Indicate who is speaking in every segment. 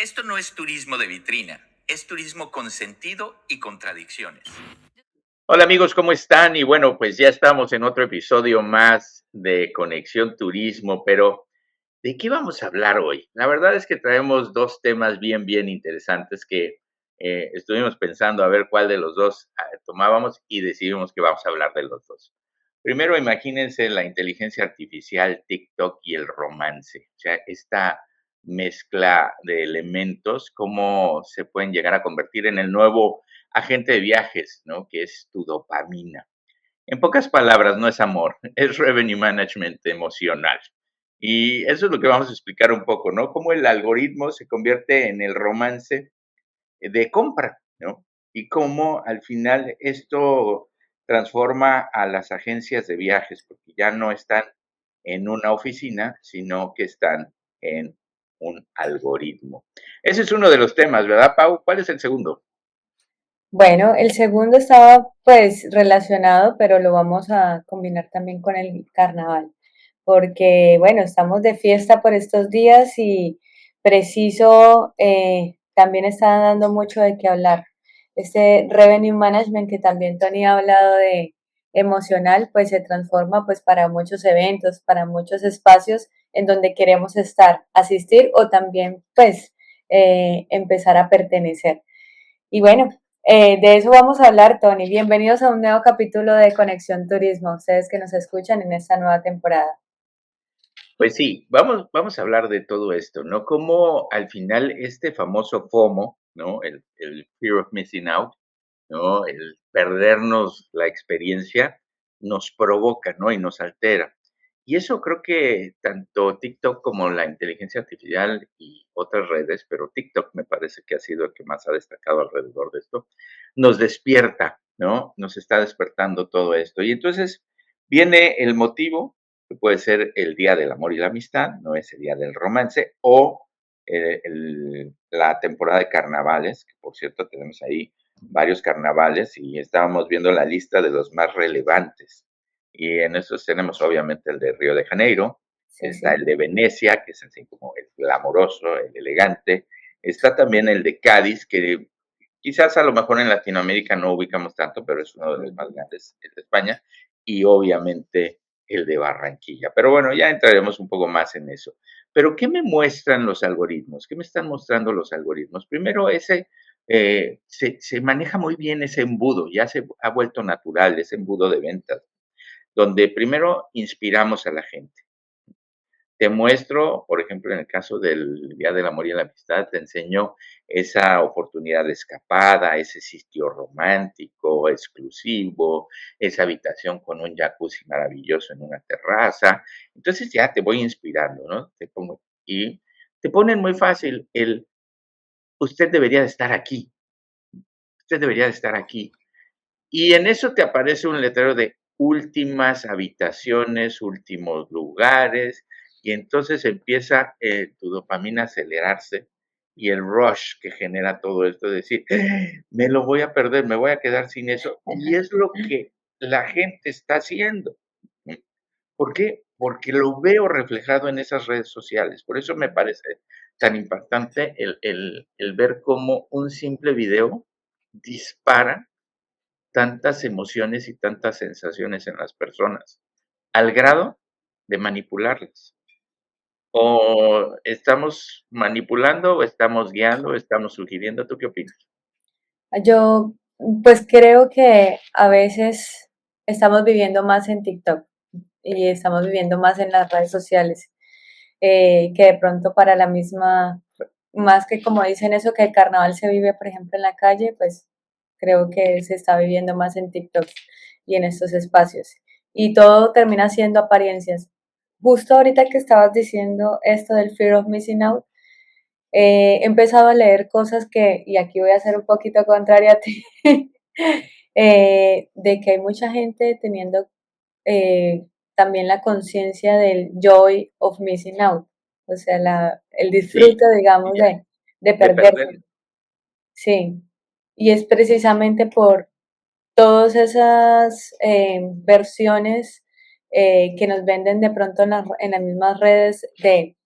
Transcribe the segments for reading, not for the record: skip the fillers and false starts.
Speaker 1: Esto no es turismo de vitrina, es turismo con sentido y contradicciones. Hola amigos, ¿cómo están? Y bueno, pues ya estamos en otro episodio más de Conexión Turismo, pero ¿de qué vamos a hablar hoy? La verdad es que traemos dos temas bien interesantes que estuvimos pensando a ver cuál de los dos tomábamos y decidimos que vamos a hablar de los dos. Primero, imagínense la inteligencia artificial, TikTok y el romance. O sea, esta mezcla de elementos, cómo se pueden llegar a convertir en el nuevo agente de viajes, ¿no? Que es tu dopamina. En pocas palabras, no es amor, es revenue management emocional. Y eso es lo que vamos a explicar un poco, ¿no? Cómo el algoritmo se convierte en el romance de compra, ¿no? Y cómo al final esto transforma a las agencias de viajes, porque ya no están en una oficina, sino que están en un algoritmo. Ese es uno de los temas, ¿verdad, Pau? ¿Cuál es el segundo?
Speaker 2: Bueno, el segundo estaba pues relacionado, pero lo vamos a combinar también con el carnaval, porque bueno, estamos de fiesta por estos días y preciso también está dando mucho de qué hablar. Este revenue management que también Tony ha hablado de emocional, pues se transforma pues para muchos eventos, para muchos espacios en donde queremos estar, asistir o también pues empezar a pertenecer. Y bueno, de eso vamos a hablar, Tony. Bienvenidos a un nuevo capítulo de Conexión Turismo, ustedes que nos escuchan en esta nueva temporada.
Speaker 1: Pues sí, vamos a hablar de todo esto, ¿no? Cómo al final este famoso FOMO, ¿no? El fear of missing out, ¿no? El perdernos la experiencia nos provoca, ¿no? Y nos altera. Y eso creo que tanto TikTok como la inteligencia artificial y otras redes, pero TikTok me parece que ha sido el que más ha destacado alrededor de esto, nos despierta, ¿no? Nos está despertando todo esto. Y entonces viene el motivo, que puede ser el Día del Amor y la Amistad, no es el Día del Romance, o la temporada de carnavales, que por cierto tenemos ahí varios carnavales y estábamos viendo la lista de los más relevantes. Y en esos tenemos obviamente el de Río de Janeiro,
Speaker 2: Sí,
Speaker 1: está
Speaker 2: sí.
Speaker 1: el de Venecia, que es así como el glamoroso, el elegante, está también el de Cádiz, que quizás a lo mejor en Latinoamérica no ubicamos tanto, pero es uno de los más grandes, el de España, y obviamente el de Barranquilla. Pero bueno, ya entraremos un poco más en eso. Pero, ¿qué me muestran los algoritmos? ¿Qué me están mostrando los algoritmos? Primero, se maneja muy bien ese embudo, ya se ha vuelto natural ese embudo de ventas, donde primero inspiramos a la gente. Te muestro, por ejemplo, en el caso del Día del Amor y la Amistad, te enseño esa oportunidad de escapada, ese sitio romántico, exclusivo, esa habitación con un jacuzzi maravilloso en una terraza. Entonces ya te voy inspirando, ¿no? Y te ponen muy fácil usted debería de estar aquí, usted debería de estar aquí. Y en eso te aparece un letrero de últimas habitaciones, últimos lugares, y entonces empieza tu dopamina a acelerarse y el rush que genera todo esto, de decir, me lo voy a perder, me voy a quedar sin eso. Y es lo que la gente está haciendo. ¿Mm? ¿Por qué? Porque lo veo reflejado en esas redes sociales. Por eso me parece tan impactante el ver cómo un simple video dispara tantas emociones y tantas sensaciones en las personas, al grado de manipularlas. O estamos manipulando, o estamos guiando, o estamos sugiriendo, ¿tú qué opinas?
Speaker 2: Yo pues creo que a veces estamos viviendo más en TikTok y estamos viviendo más en las redes sociales, que de pronto para la misma, más que como dicen eso, que el carnaval se vive, por ejemplo, en la calle, pues creo que se está viviendo más en TikTok y en estos espacios. Y todo termina siendo apariencias. Justo ahorita que estabas diciendo esto del fear of missing out, he empezado a leer cosas que, y aquí voy a ser un poquito contraria a ti, de que hay mucha gente teniendo también la conciencia del joy of missing out, o sea, el
Speaker 1: Sí,
Speaker 2: disfrute, digamos,
Speaker 1: ya,
Speaker 2: de
Speaker 1: de perder.
Speaker 2: perderse. Sí, y es precisamente por todas esas versiones que nos venden de pronto en las mismas redes de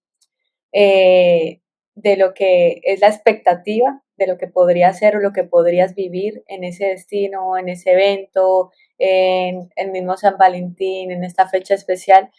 Speaker 2: eh, de lo que es la expectativa de lo que podría ser o lo que podrías vivir en ese destino, en ese evento, en el mismo San Valentín, en esta fecha especial.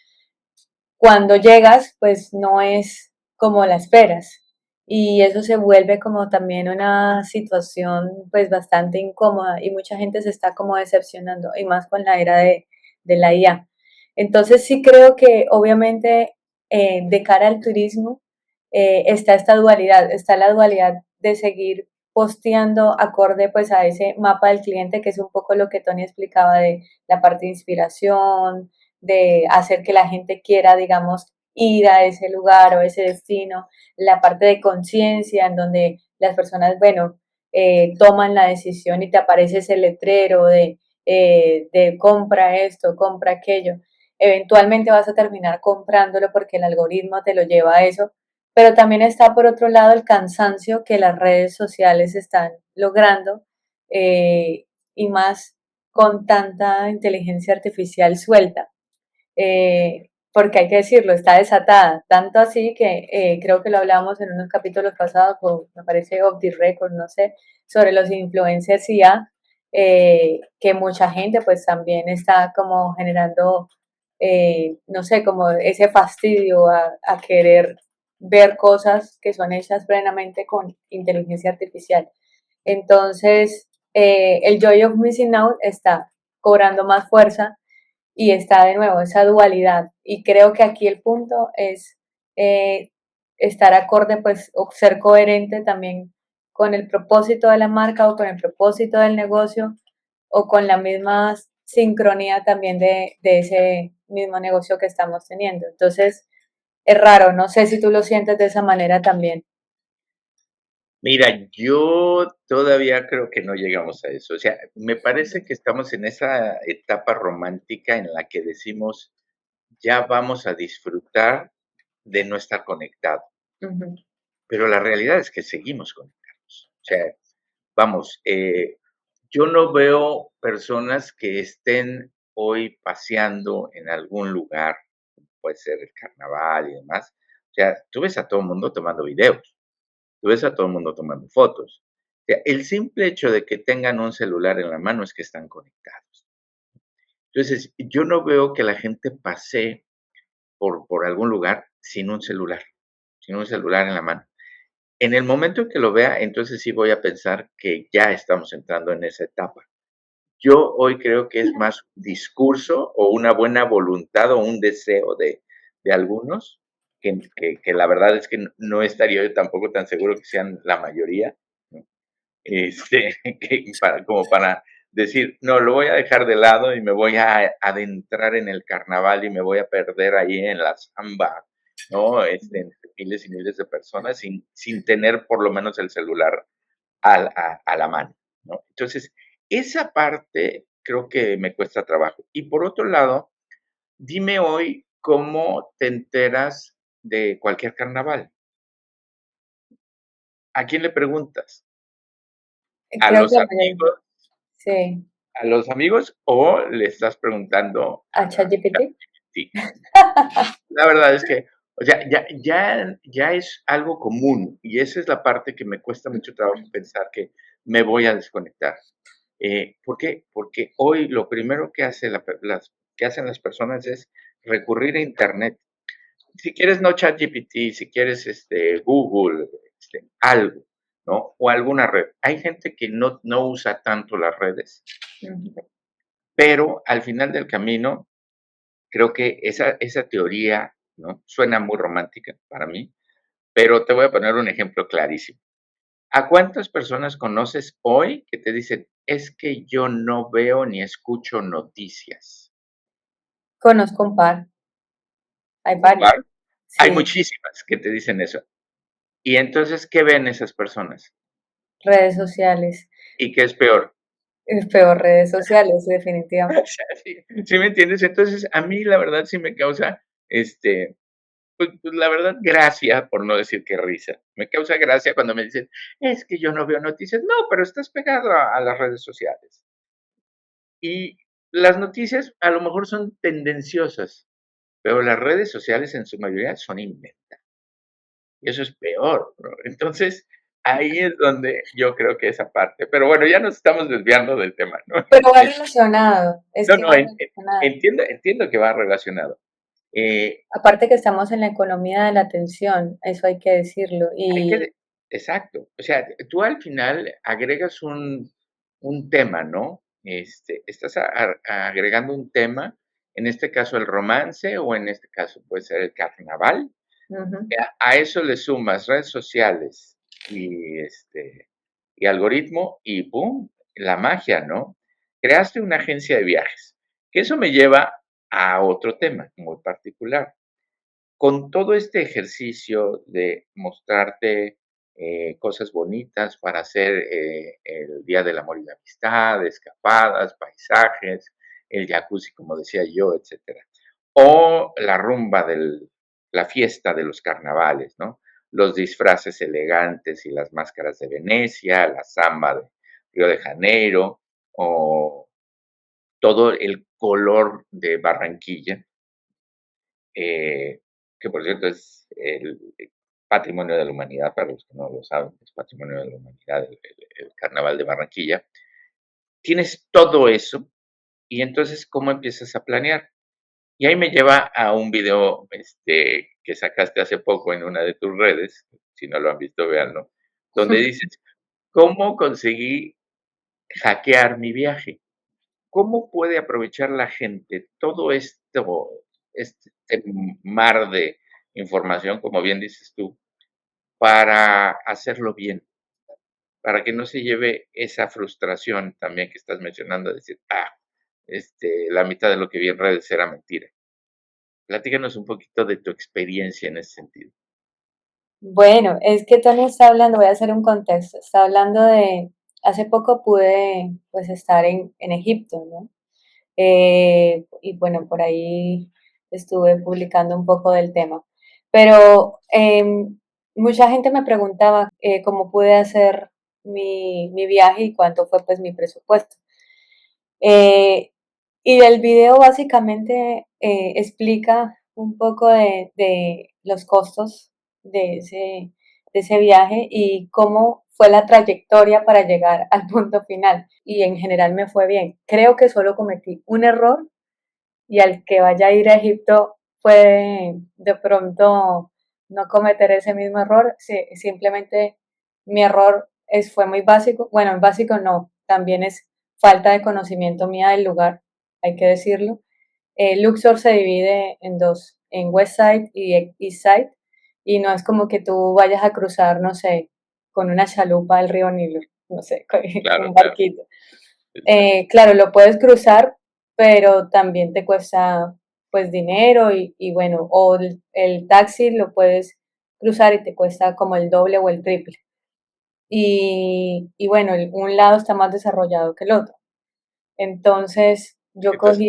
Speaker 2: Cuando llegas, pues no es como la esperas. Y eso se vuelve como también una situación pues bastante incómoda y mucha gente se está como decepcionando y más con la era de la IA. Entonces sí creo que obviamente de cara al turismo está esta dualidad, está la dualidad de seguir posteando acorde pues a ese mapa del cliente, que es un poco lo que Tony explicaba de la parte de inspiración, de hacer que la gente quiera, digamos, ir a ese lugar o a ese destino, la parte de conciencia en donde las personas, bueno, toman la decisión y te aparece ese letrero de compra esto, compra aquello. Eventualmente vas a terminar comprándolo porque el algoritmo te lo lleva a eso, pero también está por otro lado el cansancio que las redes sociales están logrando y más con tanta inteligencia artificial suelta. Porque hay que decirlo, está desatada, tanto así que creo que lo hablábamos en unos capítulos pasados, o me parece off the record, no sé, sobre los influencers IA, que mucha gente pues también está como generando, no sé, como ese fastidio a querer ver cosas que son hechas plenamente con inteligencia artificial. Entonces, el Joy of Missing Out está cobrando más fuerza y está de nuevo esa dualidad. Y creo que aquí el punto es eh, estar acorde, pues, o ser coherente también con el propósito de la marca o con el propósito del negocio o con la misma sincronía también de ese mismo negocio que estamos teniendo. Entonces, es raro, no sé si tú lo sientes de esa manera también.
Speaker 1: Mira, yo todavía creo que no llegamos a eso. O sea, me parece que estamos en esa etapa romántica en la que decimos, ya vamos a disfrutar de no estar conectado.
Speaker 2: Ujú.
Speaker 1: Pero la realidad es que seguimos conectados. O sea, vamos, yo no veo personas que estén hoy paseando en algún lugar, puede ser el carnaval y demás. O sea, tú ves a todo el mundo tomando videos, tú ves a todo el mundo tomando fotos. O sea, el simple hecho de que tengan un celular en la mano es que están conectados. Entonces, yo no veo que la gente pase por algún lugar sin un celular en la mano. En el momento en que lo vea, entonces sí voy a pensar que ya estamos entrando en esa etapa. Yo hoy creo que es más un discurso o una buena voluntad o un deseo de algunos, que la verdad es que no estaría yo tampoco tan seguro que sean la mayoría, ¿no? Que como para decir, no, lo voy a dejar de lado y me voy a adentrar en el carnaval y me voy a perder ahí en la samba, ¿no? Entre miles y miles de personas sin tener por lo menos el celular a la mano, ¿no? Entonces, esa parte creo que me cuesta trabajo. Y por otro lado, dime hoy cómo te enteras de cualquier carnaval. ¿A quién le preguntas? ¿A
Speaker 2: Creo que
Speaker 1: los
Speaker 2: la mayoría,
Speaker 1: amigos
Speaker 2: sí,
Speaker 1: a los amigos o le estás preguntando
Speaker 2: a
Speaker 1: a
Speaker 2: ChatGPT.
Speaker 1: ChatGPT? La verdad es que, o sea, ya es algo común y esa es la parte que me cuesta mucho trabajo pensar que me voy a desconectar. ¿Por qué? Porque hoy lo primero que que hacen las personas es recurrir a Internet. Si quieres no ChatGPT, si quieres Google, algo, ¿no? O alguna red. Hay gente que no usa tanto las redes,
Speaker 2: Ujú.
Speaker 1: pero al final del camino creo que esa teoría, ¿no? Suena muy romántica para mí, pero te voy a poner un ejemplo clarísimo. ¿A cuántas personas conoces hoy que te dicen, es que yo no veo ni escucho noticias?
Speaker 2: Conozco un par, hay
Speaker 1: Un
Speaker 2: varios,
Speaker 1: par. Hay
Speaker 2: sí,
Speaker 1: muchísimas que te dicen eso. Y entonces, ¿qué ven esas personas?
Speaker 2: redes sociales.
Speaker 1: ¿Y qué es peor?
Speaker 2: Es peor redes sociales,
Speaker 1: O
Speaker 2: definitivamente.
Speaker 1: sea, ¿sí me entiendes? Entonces, a mí la verdad sí me causa, pues, la verdad, gracia, por no decir que risa. Me causa gracia cuando me dicen, es que yo no veo noticias. No, pero estás pegado a las redes sociales. Y las noticias a lo mejor son tendenciosas, pero las redes sociales en su mayoría son inventadas. y eso es peor, ¿no? Entonces, ahí es donde yo creo que esa parte, pero bueno, ya nos estamos desviando del tema, ¿no?
Speaker 2: Pero va relacionado, es
Speaker 1: No,
Speaker 2: que
Speaker 1: no,
Speaker 2: va relacionado.
Speaker 1: entiendo que va relacionado. Eh,
Speaker 2: Aparte que estamos en la economía de la atención, eso hay que decirlo.
Speaker 1: hay que,
Speaker 2: Y
Speaker 1: exacto, o sea, tú al final agregas un tema, ¿no? Estás agregando un tema, en este caso el romance o en este caso puede ser el carnaval.
Speaker 2: ujú,
Speaker 1: A eso le sumas redes sociales y algoritmo y ¡pum! La magia, ¿no? Creaste una agencia de viajes, que eso me lleva a otro tema muy particular. Con todo este ejercicio de mostrarte cosas bonitas para hacer el Día del Amor y la Amistad, escapadas, paisajes, el jacuzzi, como decía yo, etcétera. O la rumba la fiesta de los carnavales, ¿no? Los disfraces elegantes y las máscaras de Venecia, la samba de Río de Janeiro, o todo el color de Barranquilla, eh, que por cierto es el patrimonio de la humanidad, para los que no lo saben, es patrimonio de la humanidad el Carnaval de Barranquilla. Tienes todo eso y entonces, ¿cómo empiezas a planear? Y ahí me lleva a un video que sacaste hace poco en una de tus redes, si no lo han visto, véanlo, donde dices, ¿cómo conseguí hackear mi viaje? ¿Cómo puede aprovechar la gente todo este mar de información, como bien dices tú, para hacerlo bien? Para que no se lleve esa frustración también que estás mencionando, de decir, la mitad de lo que vi en redes era mentira. Platícanos un poquito de tu experiencia en ese sentido.
Speaker 2: bueno, es que Tony está hablando, voy a hacer un contexto, está hablando de, hace poco pude pues estar en Egipto, ¿no? Y bueno, por ahí estuve publicando un poco del tema. Pero mucha gente me preguntaba cómo pude hacer mi viaje y cuánto fue pues mi presupuesto. Eh, y el video básicamente explica un poco de los costos de ese viaje y cómo fue la trayectoria para llegar al punto final. Y en general me fue bien. Creo que solo cometí un error y al que vaya a ir a Egipto puede de pronto no cometer ese mismo error. Simplemente mi error fue muy básico. Bueno, básico no, también es falta de conocimiento mía del lugar, hay que decirlo. Luxor se divide en dos, en West Side y East Side, y no es como que tú vayas a cruzar, no sé, con una chalupa del río Nilo, no sé, con
Speaker 1: Claro,
Speaker 2: un
Speaker 1: claro,
Speaker 2: barquito.
Speaker 1: exacto,
Speaker 2: Claro, lo puedes cruzar, pero también te cuesta pues dinero y bueno, o el taxi lo puedes cruzar y te cuesta como el doble o el triple. Y bueno, un lado está más desarrollado que el otro. Entonces, yo
Speaker 1: entonces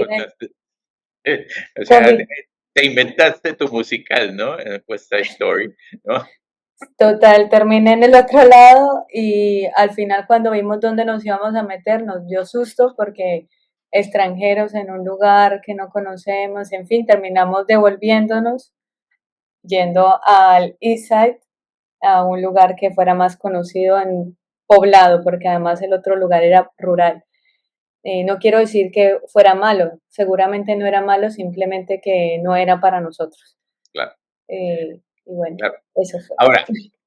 Speaker 1: o sea,
Speaker 2: cogí
Speaker 1: te inventaste tu musical, ¿no? West Side Story, ¿no?
Speaker 2: total, terminé en el otro lado y al final cuando vimos dónde nos íbamos a meter nos dio susto porque extranjeros en un lugar que no conocemos, en fin, terminamos devolviéndonos yendo al East Side, a un lugar que fuera más conocido en poblado, porque además el otro lugar era rural. No quiero decir que fuera malo, seguramente no era malo, simplemente que no era para nosotros.
Speaker 1: Claro,
Speaker 2: Y bueno,
Speaker 1: claro.
Speaker 2: eso fue.
Speaker 1: Ahora,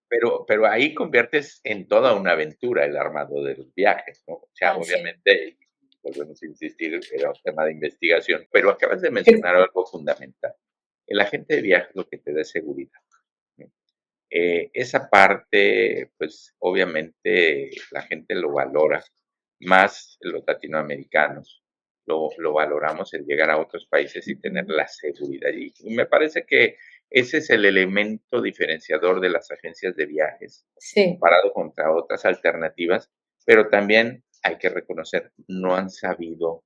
Speaker 1: pero ahí conviertes en toda una aventura el armado de los viajes, ¿no? O sea,
Speaker 2: Así
Speaker 1: obviamente, volvemos a insistir, era un tema de investigación, pero acabas de mencionar algo fundamental. El agente de viajes lo que te da es seguridad, ¿no? Esa parte, pues obviamente la gente lo valora, más los latinoamericanos. Lo valoramos el llegar a otros países y tener la seguridad. Y me parece que ese es el elemento diferenciador de las agencias de viajes,
Speaker 2: Sí,
Speaker 1: comparado contra otras alternativas, pero también hay que reconocer, no han sabido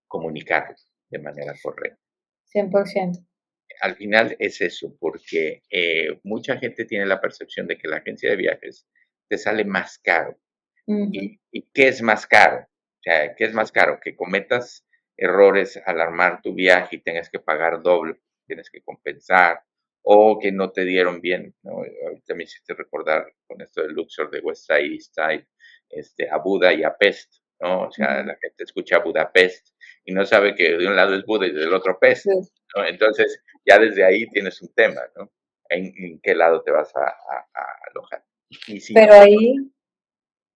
Speaker 1: comunicarlo de manera correcta.
Speaker 2: 100%.
Speaker 1: Al final es eso, porque mucha gente tiene la percepción de que la agencia de viajes te sale más caro.
Speaker 2: Ujú.
Speaker 1: ¿Y qué es más caro? O sea, ¿qué es más caro? Que cometas errores al armar tu viaje y tengas que pagar doble, tienes que compensar, o que no te dieron bien, ¿no? Ahorita me hiciste recordar con esto de Luxor, de West Side, East Side, a Buda y a Pest, ¿no? O sea,
Speaker 2: Ujú.
Speaker 1: la gente escucha Budapest y no sabe que de un lado es Buda y del otro Pest,
Speaker 2: Sí.
Speaker 1: ¿no? Entonces, ya desde ahí tienes un tema, ¿no? En qué lado te vas a alojar. Y si no
Speaker 2: Pero
Speaker 1: conoces,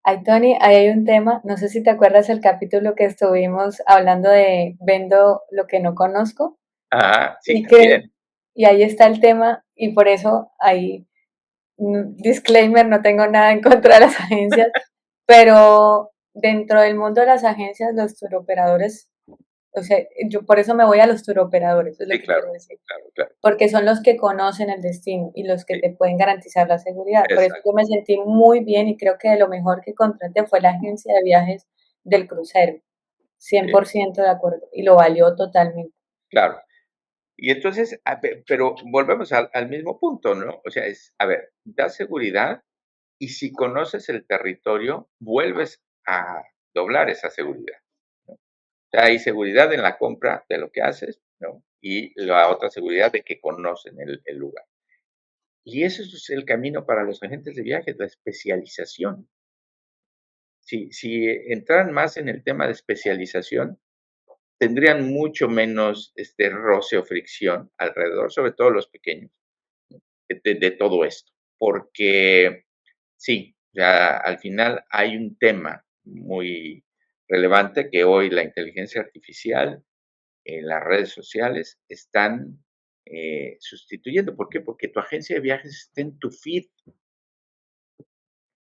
Speaker 2: ahí, Tony, ahí hay un tema, no sé si te acuerdas el capítulo que estuvimos hablando de vendo lo que no conozco
Speaker 1: ajá, sí,
Speaker 2: y que,
Speaker 1: también,
Speaker 2: y ahí está el tema y por eso ahí, disclaimer, no tengo nada en contra de las agencias, pero dentro del mundo de las agencias, los turoperadores, o sea, yo por eso me voy a los turoperadores, es lo
Speaker 1: sí,
Speaker 2: que quiero
Speaker 1: claro,
Speaker 2: decir.
Speaker 1: claro, claro,
Speaker 2: Porque son los que conocen el destino y los que
Speaker 1: sí,
Speaker 2: te pueden garantizar la seguridad. Por eso
Speaker 1: exacto,
Speaker 2: yo me sentí muy bien y creo que lo mejor que contraté fue la agencia de viajes del crucero, cien
Speaker 1: sí,
Speaker 2: por ciento de acuerdo, y lo valió totalmente.
Speaker 1: claro. Y entonces, pero volvemos al mismo punto, ¿no? O sea, a ver, da seguridad y si conoces el territorio, vuelves a doblar esa seguridad, ¿no? O sea, hay seguridad en la compra de lo que haces, ¿no? Y la otra seguridad de que conocen el lugar. Y eso es el camino para los agentes de viajes, la especialización. Si entraran más en el tema de especialización, tendrían mucho menos roce o fricción alrededor, sobre todo los pequeños, de todo esto. Porque sí, ya al final hay un tema muy relevante que hoy la inteligencia artificial, las redes sociales están sustituyendo. ¿Por qué? Porque tu agencia de viajes está en tu feed.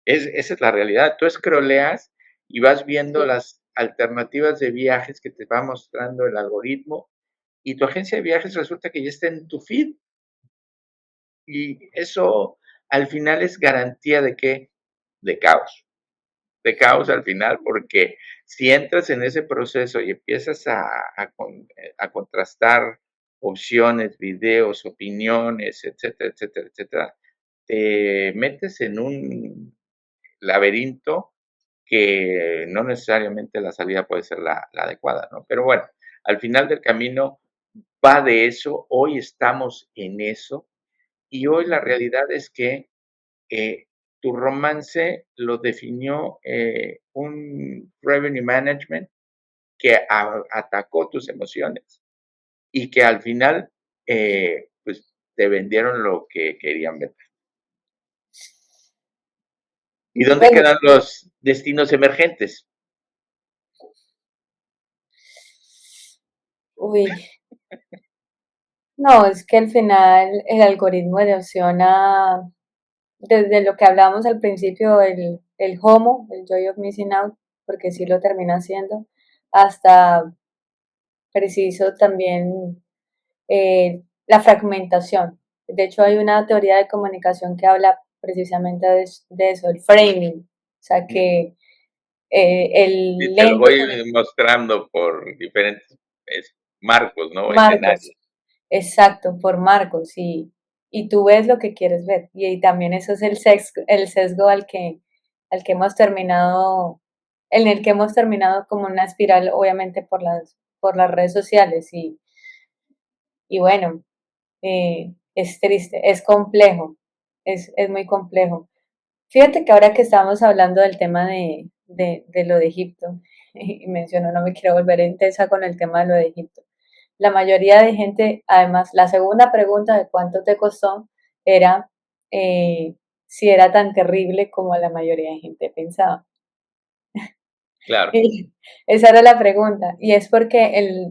Speaker 1: Esa es la realidad. Tú scrolleas y vas viendo
Speaker 2: Sí.
Speaker 1: las alternativas de viajes que te va mostrando el algoritmo y tu agencia de viajes resulta que ya está en tu feed. Y eso al final es garantía de qué? De caos. De caos al final, porque si entras en ese proceso y empiezas a contrastar opciones, videos, opiniones, etcétera, etcétera, etcétera, te metes en un laberinto que no necesariamente la salida puede ser la adecuada, ¿no? Pero bueno, al final del camino va de eso, hoy estamos en eso y hoy la
Speaker 2: Ujú.
Speaker 1: realidad es que tu romance lo definió un revenue management que atacó tus emociones y que al final pues te vendieron lo que querían vender. ¿Y dónde
Speaker 2: Bueno,
Speaker 1: quedan los destinos emergentes?
Speaker 2: uy, no, es que al final el algoritmo erosiona desde lo que hablábamos al principio, el HOMO, el Joy of Missing Out, porque sí lo termina haciendo, hasta preciso también la fragmentación. De hecho, hay una teoría de comunicación que habla precisamente de eso, el framing, o sea,
Speaker 1: Mm,
Speaker 2: que
Speaker 1: y
Speaker 2: el
Speaker 1: te lo
Speaker 2: lente
Speaker 1: voy
Speaker 2: con el
Speaker 1: mostrando por diferentes marcos, ¿no?
Speaker 2: marcos.
Speaker 1: Escenarios.
Speaker 2: Exacto, por marcos y tú ves lo que quieres ver. Y también eso es el sesgo al que hemos terminado, en el que hemos terminado como una espiral, obviamente por las redes sociales. Y bueno, es triste, es complejo, es muy complejo. Fíjate que ahora que estamos hablando del tema de lo de Egipto, y menciono, no me quiero volver intensa con el tema de lo de Egipto. La mayoría de gente, además, la segunda pregunta de cuánto te costó era si era tan terrible como la mayoría de gente pensaba.
Speaker 1: Claro,
Speaker 2: Y esa era la pregunta. Y es porque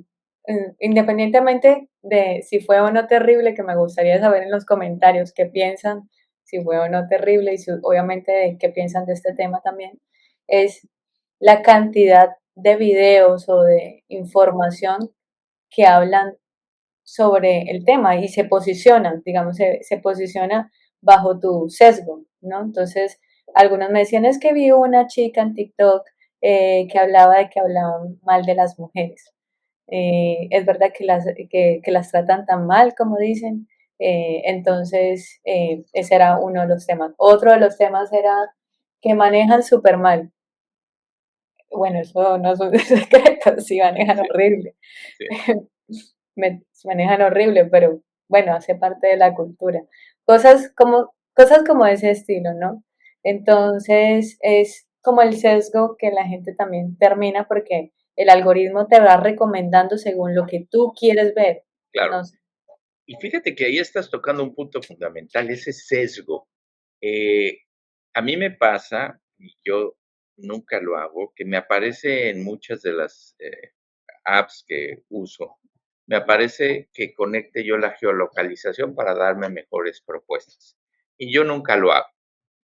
Speaker 2: independientemente de si fue o no terrible, que me gustaría saber en los comentarios qué piensan, si fue o no terrible y obviamente de qué piensan de este tema también, es la cantidad de videos o de información que hablan sobre el tema y se posicionan, digamos, se posiciona bajo tu sesgo, ¿no? Entonces, algunos me decían, es que vi una chica en TikTok que hablaba de que hablaban mal de las mujeres. Es verdad que las tratan tan mal como dicen. Entonces, ese era uno de los temas. Otro de los temas era que manejan súper mal. Bueno, eso no es un secreto, sí manejan
Speaker 1: sí,
Speaker 2: horrible.
Speaker 1: sí,
Speaker 2: Manejan horrible, pero bueno, hace parte de la cultura. Cosas como ese estilo, ¿no? Entonces es como el sesgo que la gente también termina porque el algoritmo te va recomendando según lo que tú quieres ver.
Speaker 1: Claro.
Speaker 2: No sé.
Speaker 1: Y fíjate que ahí estás tocando un punto fundamental, ese sesgo. Eh, a mí me pasa, y yo nunca lo hago, que me aparece en muchas de las apps que uso, me aparece que conecte yo la geolocalización para darme mejores propuestas. Y yo nunca lo hago,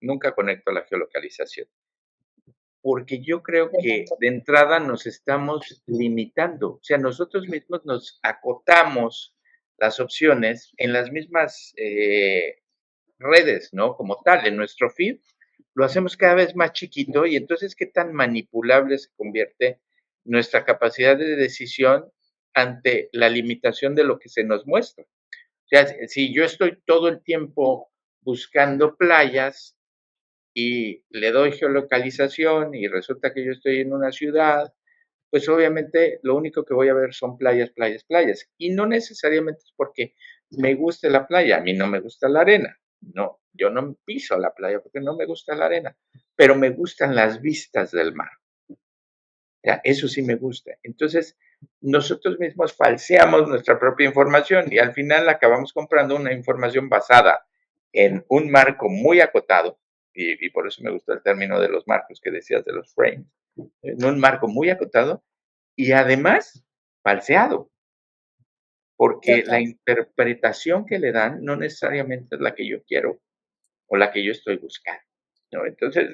Speaker 1: nunca conecto la geolocalización, porque yo creo
Speaker 2: Yo
Speaker 1: que
Speaker 2: tampoco.
Speaker 1: de entrada nos estamos limitando, o sea, nosotros mismos nos acotamos las opciones en las mismas redes, ¿no? Como tal, en nuestro feed, lo hacemos cada vez más chiquito y entonces qué tan manipulable se convierte nuestra capacidad de decisión ante la limitación de lo que se nos muestra. O sea, si yo estoy todo el tiempo buscando playas y le doy geolocalización y resulta que yo estoy en una ciudad, pues obviamente lo único que voy a ver son playas, playas, playas. Y no necesariamente es porque me guste la playa, a mí no me gusta la arena. No, yo no piso la playa porque no me gusta la arena, pero me gustan las vistas del mar. Ya, eso sí me gusta. Entonces, nosotros mismos falseamos nuestra propia información y al final acabamos comprando una información basada en un marco muy acotado, y por eso me gusta el término de los marcos que decías de los frames, en un marco muy acotado y además falseado, porque la
Speaker 2: Total.
Speaker 1: interpretación que le dan no necesariamente es la que yo quiero o la que yo estoy buscando, ¿no? Entonces,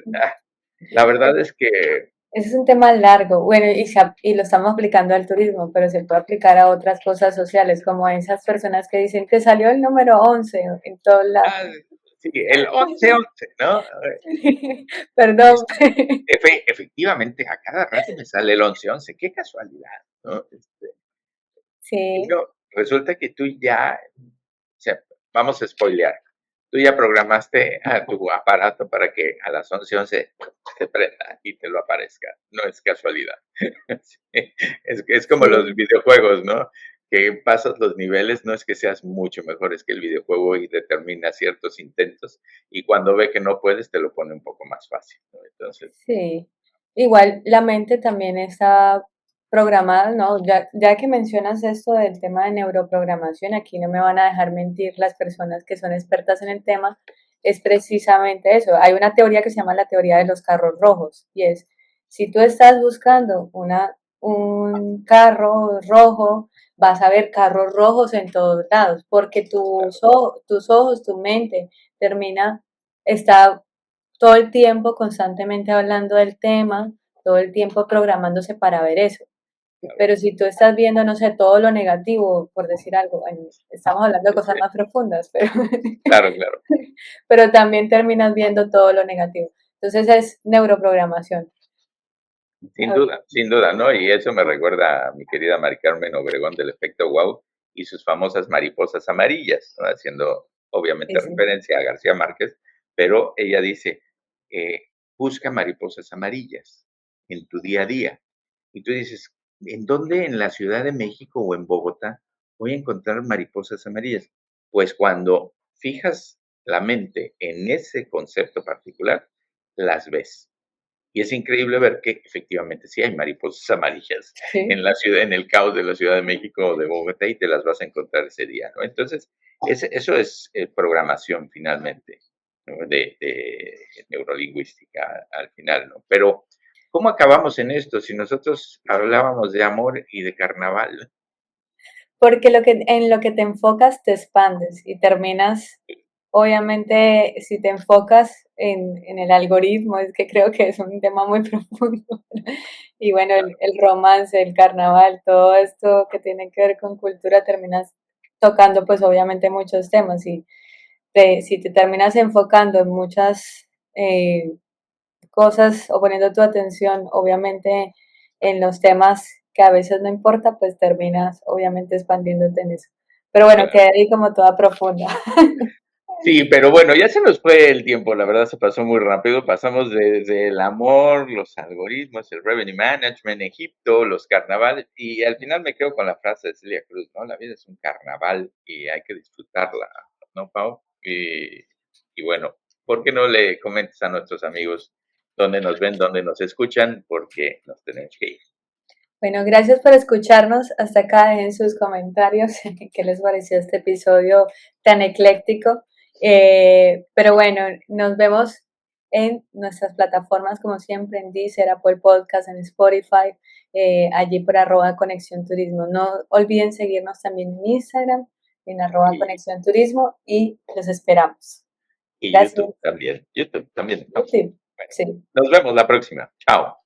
Speaker 1: la verdad es que
Speaker 2: Ese es un tema largo, bueno, y lo estamos aplicando al turismo, pero se puede aplicar a otras cosas sociales, como a esas personas que dicen que salió el número 11 en todos lados.
Speaker 1: ah, sí, el 11-11, ¿no?
Speaker 2: Perdón.
Speaker 1: Este, efectivamente, a cada rato me sale el 11-11, qué casualidad, ¿no? Y
Speaker 2: Sí,
Speaker 1: no, resulta que tú ya, o sea, vamos a spoilear, tú ya programaste a tu aparato para que a las 11:11 se prenda y te lo aparezca, no es casualidad. Sí, es como los
Speaker 2: sí,
Speaker 1: videojuegos, ¿no? Que pasas los niveles, no es que seas mucho mejor, es que el videojuego y determina ciertos intentos y cuando ve que no puedes te lo pone un poco más fácil, ¿no? Entonces,
Speaker 2: sí. Igual la mente también está programada, ¿no? Ya que mencionas esto del tema de neuroprogramación, aquí no me van a dejar mentir las personas que son expertas en el tema, es precisamente eso. Hay una teoría que se llama la teoría de los carros rojos y es, si tú estás buscando un carro rojo, vas a ver carros rojos en todos lados, porque
Speaker 1: claro,
Speaker 2: tus ojos, tu mente está todo el tiempo constantemente hablando del tema, todo el tiempo programándose para ver eso.
Speaker 1: claro,
Speaker 2: Pero si tú estás viendo, no sé, todo lo negativo, por decir algo, bueno, estamos hablando de cosas
Speaker 1: este,
Speaker 2: más profundas, pero,
Speaker 1: claro, claro.
Speaker 2: pero también terminas viendo todo lo negativo. Entonces es neuroprogramación.
Speaker 1: Sin duda, ¿no? Y eso me recuerda a mi querida Mari Carmen Obregón del efecto wow y sus famosas mariposas amarillas, ¿no? Haciendo
Speaker 2: Sí,
Speaker 1: obviamente
Speaker 2: sí.
Speaker 1: referencia a García Márquez, pero ella dice, eh, busca mariposas amarillas en tu día a día. Y tú dices, ¿en dónde en la Ciudad de México o en Bogotá voy a encontrar mariposas amarillas? Pues cuando fijas la mente en ese concepto particular, las ves. Y es increíble ver que efectivamente sí hay mariposas amarillas en
Speaker 2: Sí.
Speaker 1: la ciudad, en el caos de la Ciudad de México o de Bogotá y te las vas a encontrar ese día, ¿no? Entonces, eso es programación finalmente, ¿no? De neurolingüística al final, ¿no? Pero, ¿cómo acabamos en esto? Si nosotros hablábamos de amor y de carnaval,
Speaker 2: Porque en lo que te enfocas te expandes y terminas, obviamente, si te enfocas en el algoritmo, es que creo que es un tema muy profundo. Y bueno,
Speaker 1: claro,
Speaker 2: el romance, el carnaval, todo esto que tiene que ver con cultura, terminas tocando pues obviamente muchos temas y si te terminas enfocando en muchas cosas o poniendo tu atención obviamente en los temas que a veces no importa, pues terminas obviamente expandiéndote en eso. Pero bueno,
Speaker 1: claro.
Speaker 2: quedé ahí como toda profunda.
Speaker 1: Sí, pero bueno, ya se nos fue el tiempo, la verdad se pasó muy rápido. Pasamos desde el amor, los algoritmos, el revenue management, Egipto, los carnavales, y al final me quedo con la frase de Celia Cruz, ¿no? La vida es un carnaval y hay que disfrutarla, ¿no, Pau? Y bueno, ¿por qué no le comentes a nuestros amigos dónde nos ven, dónde nos escuchan? Porque nos tenemos que ir.
Speaker 2: Bueno, gracias por escucharnos. Hasta acá en sus comentarios qué les pareció este episodio tan ecléctico. Pero bueno, nos vemos en nuestras plataformas, como siempre, en Deezer, Apple Podcast, en Spotify, allí por @Conexión Turismo. No olviden seguirnos también en Instagram, en
Speaker 1: Y,
Speaker 2: @Conexión Turismo y los esperamos.
Speaker 1: y
Speaker 2: Gracias.
Speaker 1: YouTube también, YouTube también estamos.
Speaker 2: YouTube.
Speaker 1: Bueno,
Speaker 2: Sí.
Speaker 1: nos vemos la próxima. Chao.